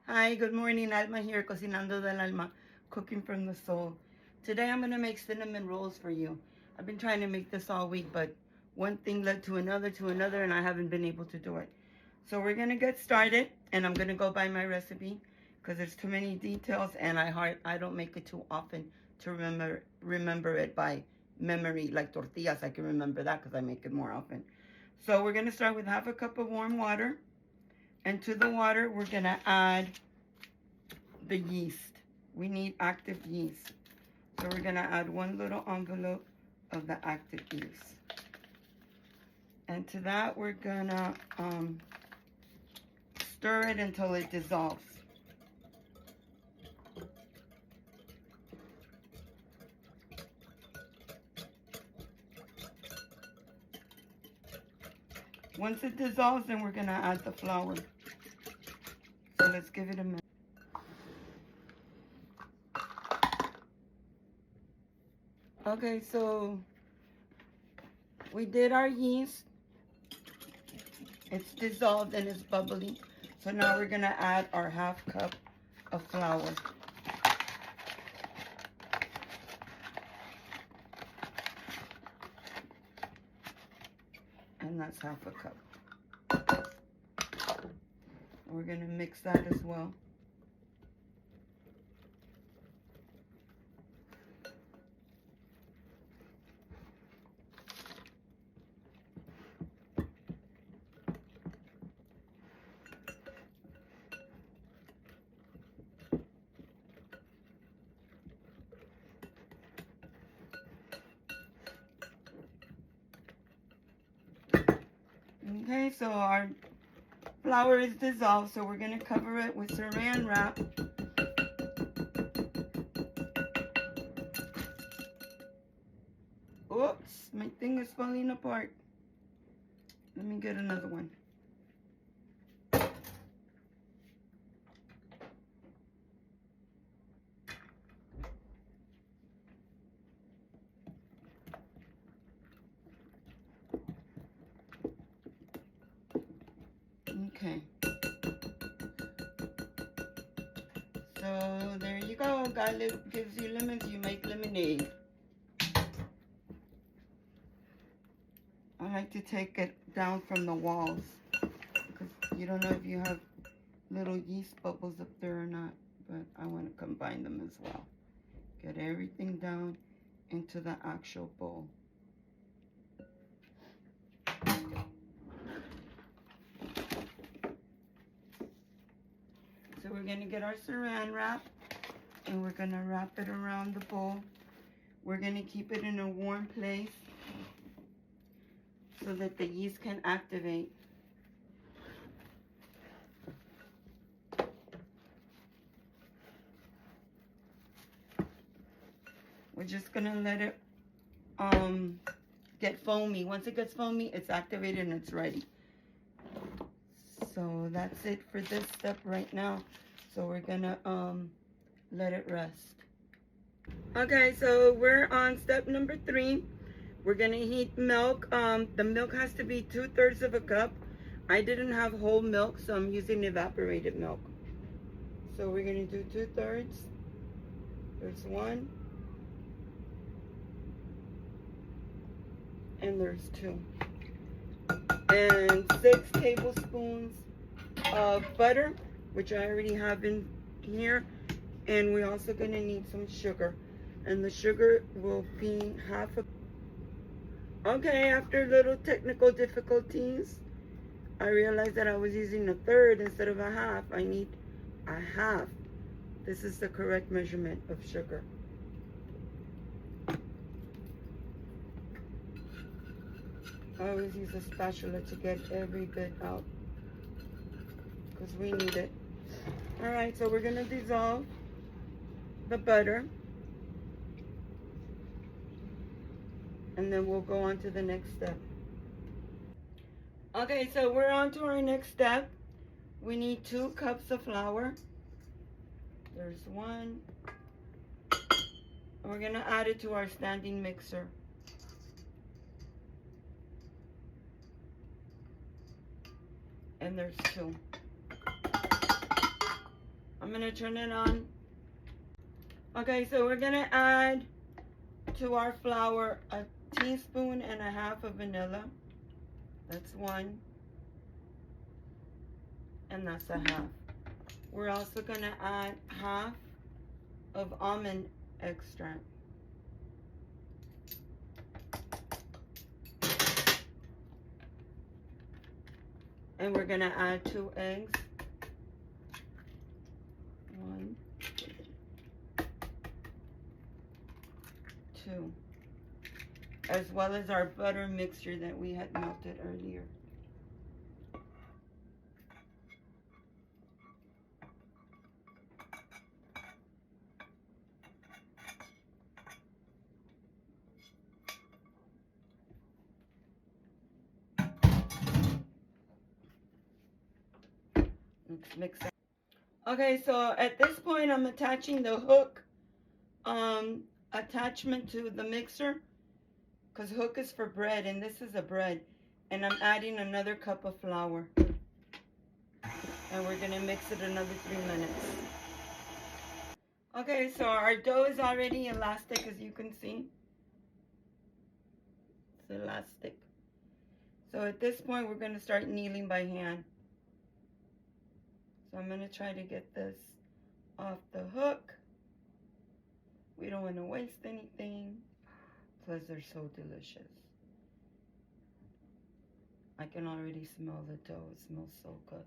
Hi, good morning. Alma here, Cocinando del Alma, cooking from the soul. Today I'm going to make cinnamon rolls for you. I've been trying to make this all week, but one thing led to another, and I haven't been able to do it. So we're going to get started, and I'm going to go by my recipe because there's too many details, and I don't make it too often to remember it by memory, like tortillas. I can remember that because I make it more often. So we're going to start with half a cup of warm water. And to the water, we're going to add the yeast. We need active yeast. So we're going to add one little envelope of the active yeast. And to that, we're going to stir it until it dissolves. Once it dissolves, then we're going to add the flour. So let's give it a minute. Okay, so we did our yeast. It's dissolved and it's bubbly. So now we're going to add our half cup of flour. And that's half a cup. We're going to mix that as well. Okay, so our flour is dissolved, so we're going to cover it with saran wrap. Oops, my thing is falling apart. Let me get another one. Okay. So there you go. God gives you lemons, you make lemonade. I like to take it down from the walls because you don't know if you have little yeast bubbles up there or not, but I want to combine them as well. Get everything down into the actual bowl. So we're going to get our saran wrap and we're going to wrap it around the bowl. We're going to keep it in a warm place so that the yeast can activate. We're just going to let it get foamy. Once it gets foamy, it's activated and it's ready. So that's it for this step right now. So we're gonna let it rest. Okay, so we're on step number 3. We're gonna heat milk. The milk has to be 2/3 of a cup. I didn't have whole milk, so I'm using evaporated milk. So we're gonna do 2/3. There's 1. And there's 2. And 6 tablespoons of butter, which I already have in here. And we're also going to need some sugar. And the sugar will be half a... Okay, after little technical difficulties, I realized that I was using 1/3 instead of a half. I need a half. This is the correct measurement of sugar. I always use a spatula to get every bit out because we need it. All right, so we're going to dissolve the butter. And then we'll go on to the next step. Okay, so we're on to our next step. We need 2 cups of flour. There's 1. We're going to add it to our standing mixer. And there's 2. I'm gonna turn it on. Okay, so we're gonna add to our flour a teaspoon and a half of vanilla. That's one. And that's a half. We're also gonna add half of almond extract. And we're gonna add 2 eggs. 1, 2. As well as our butter mixture that we had melted earlier. Let's mix that. Okay, so at this point I'm attaching the hook attachment to the mixer, because hook is for bread and this is a bread, and I'm adding another cup of flour, and we're gonna mix it another 3 minutes. Okay, so our dough is already elastic, as you can see. It's elastic. So at this point we're gonna start kneading by hand. So I'm gonna try to get this off the hook. We don't want to waste anything, plus they're so delicious. I can already smell the dough. It smells so good.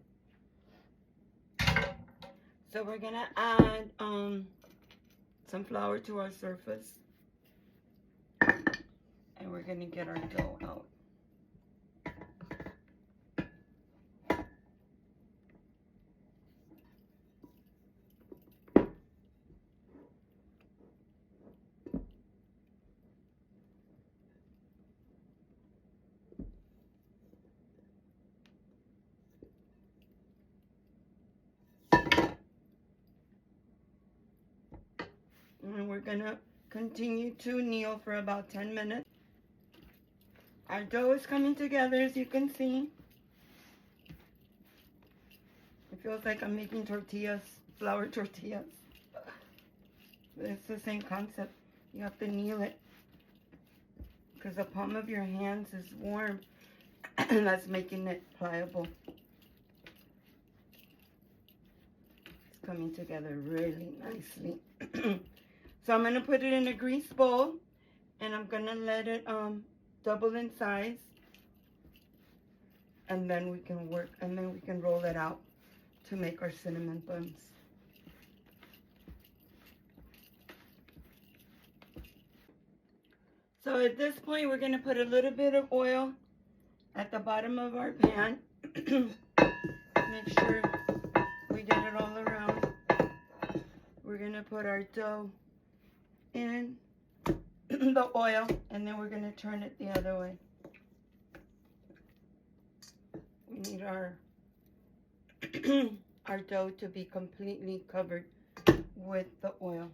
So we're gonna add some flour to our surface, and we're gonna get our dough out. And we're gonna continue to knead for about 10 minutes. Our dough is coming together, as you can see. It feels like I'm making tortillas, flour tortillas. But it's the same concept. You have to kneel it, because the palm of your hands is warm, and that's making it pliable. It's coming together really nicely. So I'm gonna put it in a grease bowl, and I'm gonna let it double in size, and then we can roll it out to make our cinnamon buns. So at this point, we're gonna put a little bit of oil at the bottom of our pan. Make sure we get it all around. We're gonna put our dough in the oil, and then we're gonna turn it the other way. We need our our dough to be completely covered with the oil.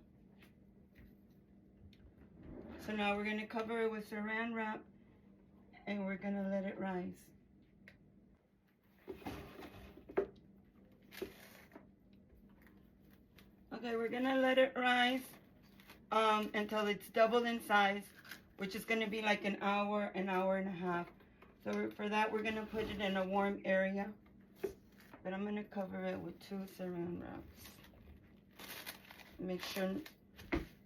So now we're gonna cover it with saran wrap, and we're gonna let it rise. Okay, we're gonna let it rise until it's double in size, which is gonna be like an hour and a half. So for that, we're gonna put it in a warm area, but I'm gonna cover it with 2 saran wraps. Make sure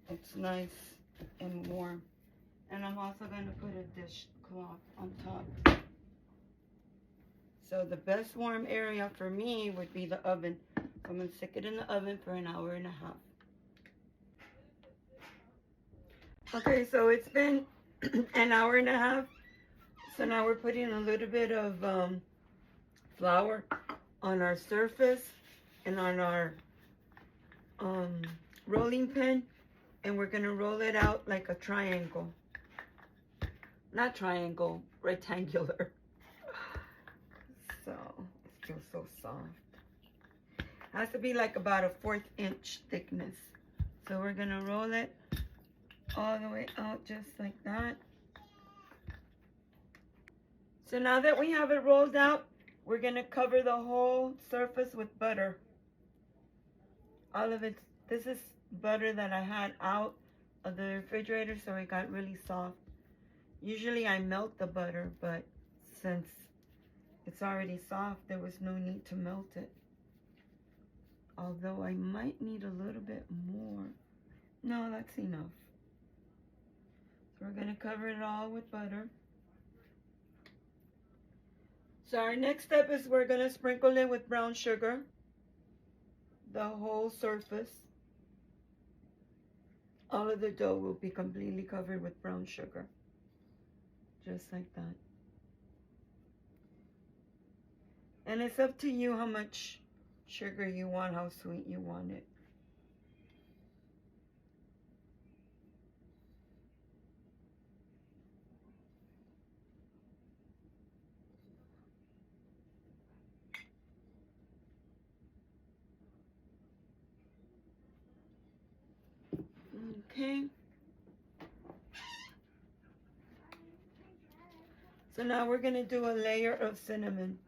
it's nice and warm. And I'm also gonna put a dishcloth on top. So the best warm area for me would be the oven. I'm gonna stick it in the oven for an hour and a half. Okay, so it's been an hour and a half. So now we're putting a little bit of flour on our surface and on our rolling pin, and we're gonna roll it out like a triangle. Not triangle, rectangular. So it feels so soft. Has to be like about a 1/4 inch thickness. So we're gonna roll it all the way out just like that. So now that we have it rolled out, we're gonna cover the whole surface with butter. All of it. This is butter that I had out of the refrigerator, so it got really soft. Usually I melt the butter, but since it's already soft, there was no need to melt it. Although I might need a little bit more. No, that's enough. So we're going to cover it all with butter. So our next step is we're going to sprinkle it with brown sugar. The whole surface. All of the dough will be completely covered with brown sugar. Just like that. And it's up to you how much sugar you want, how sweet you want it. Okay. So now we're going to do a layer of cinnamon.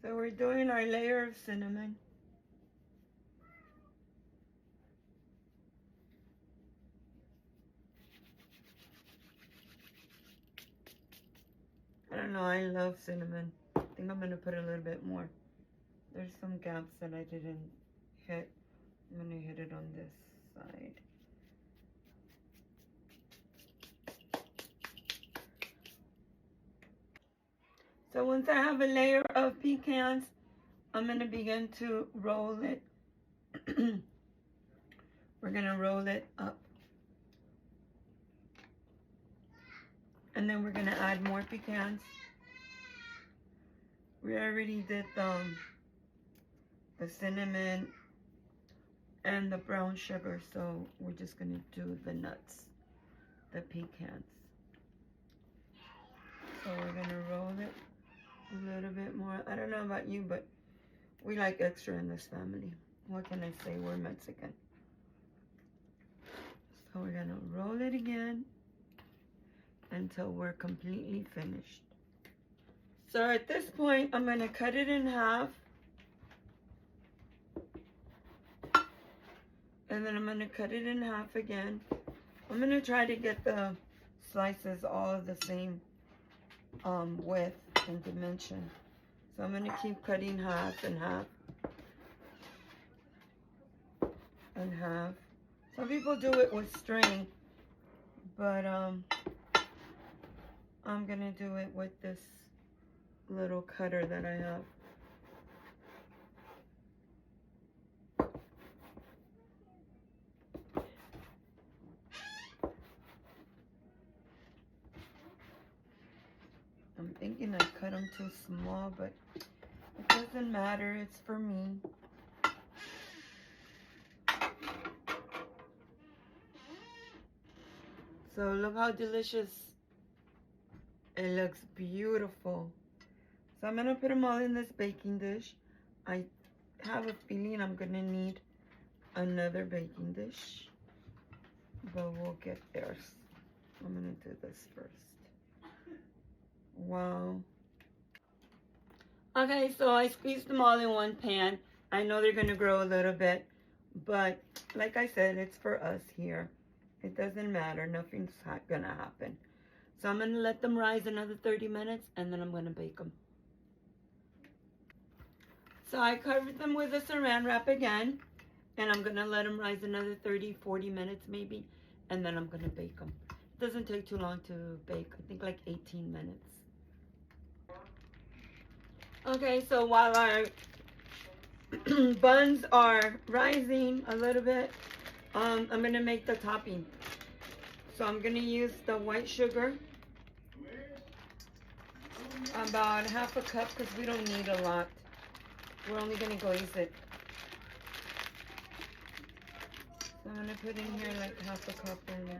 So we're doing our layer of cinnamon. I don't know, I love cinnamon. I think I'm going to put a little bit more. There's some gaps that I didn't hit. I'm going to hit it on this side. So once I have a layer of pecans, I'm going to begin to roll it. We're going to roll it up. And then we're going to add more pecans. We already did the cinnamon and the brown sugar, so we're just going to do the nuts, the pecans. So we're going to roll it a little bit more. I don't know about you, but we like extra in this family. What can I say? We're Mexican. So we're going to roll it again until we're completely finished. So at this point, I'm going to cut it in half. And then I'm going to cut it in half again. I'm going to try to get the slices all the same width and dimension. So I'm going to keep cutting half and half and half. Some people do it with string, but I'm going to do it with this little cutter that I have. I'm thinking I cut them too small, but it doesn't matter. It's for me. So look how delicious. It looks beautiful. So I'm going to put them all in this baking dish. I have a feeling I'm going to need another baking dish, but we'll get there. I'm going to do this first. Wow. Okay, so I squeezed them all in one pan. I know they're going to grow a little bit, but like I said, it's for us here. It doesn't matter. Nothing's going to happen. So I'm going to let them rise another 30 minutes, and then I'm going to bake them. So I covered them with a saran wrap again, and I'm going to let them rise another 30, 40 minutes maybe, and then I'm going to bake them. It doesn't take too long to bake. I think like 18 minutes. Okay, so while our buns are rising a little bit, I'm going to make the topping. So I'm going to use the white sugar, about half a cup, because we don't need a lot. We're only going to glaze it. So I'm going to put in here like half a cup only.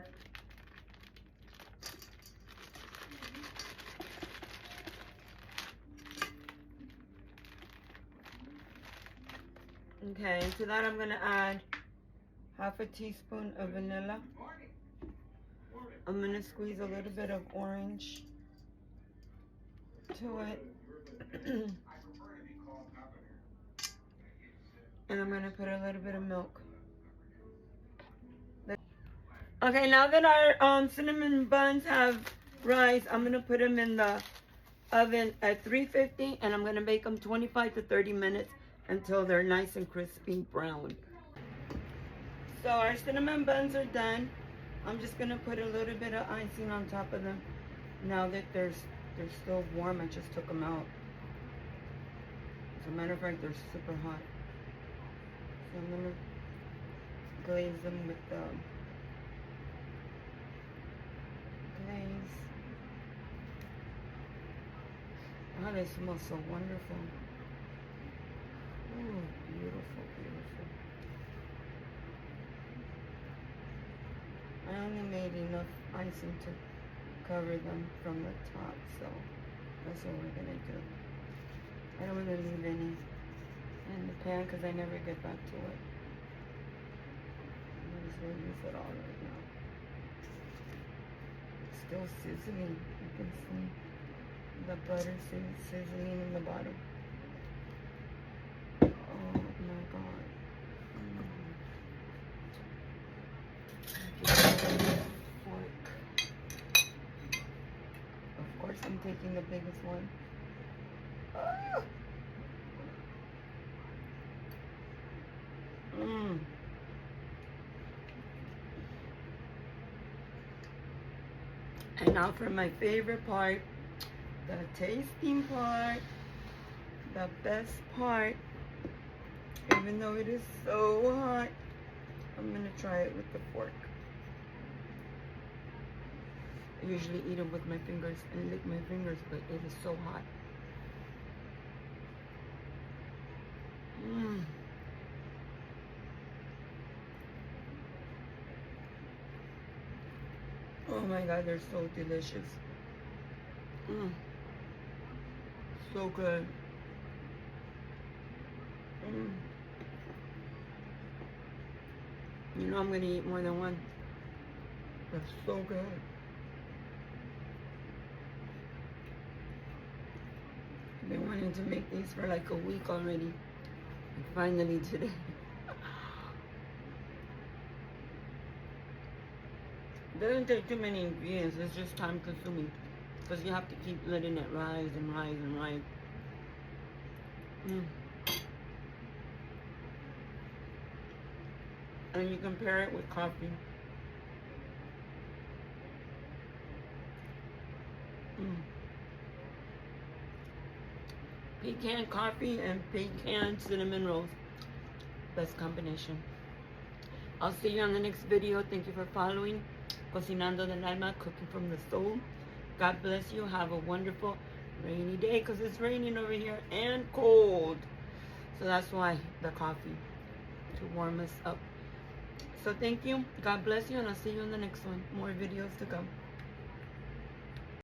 Okay, and to that I'm going to add half a teaspoon of vanilla. I'm going to squeeze a little bit of orange. to it. And I'm gonna put a little bit of milk. Okay, now that our cinnamon buns have rise, I'm gonna put them in the oven at 350, and I'm gonna bake them 25 to 30 minutes until they're nice and crispy brown. So our cinnamon buns are done. I'm just gonna put a little bit of icing on top of them. Now that they're still warm, I just took them out. As a matter of fact, they're super hot. So I'm gonna glaze them with the glaze. Oh, they smell so wonderful. Oh, beautiful, beautiful. I only made enough icing to cover them from the top, so that's what we're gonna do. I don't want to leave any in the pan because I never get back to it. I'm just gonna use it all right now. It's still sizzling. You can see the butter sizzling in the bottom. Oh my god. Fork. Of course I'm taking the biggest one. Ah! And now for my favorite part, the tasting part, the best part. Even though it is so hot, I'm gonna try it with the fork. I usually eat them with my fingers and lick my fingers, but it is so hot. Oh my god, they're so delicious. So good. You know I'm gonna eat more than one. They're so good. I've been wanting to make these for like a week already. And finally today. It doesn't take too many ingredients, it's just time consuming. Because you have to keep letting it rise and rise and rise. And you can pair it with coffee. Pecan coffee and pecan cinnamon rolls. Best combination. I'll see you on the next video. Thank you for following Cocinando del Alma, cooking from the soul. God bless you. Have a wonderful rainy day because it's raining over here and cold. So that's why the coffee, to warm us up. So thank you. God bless you, and I'll see you in the next one. More videos to come.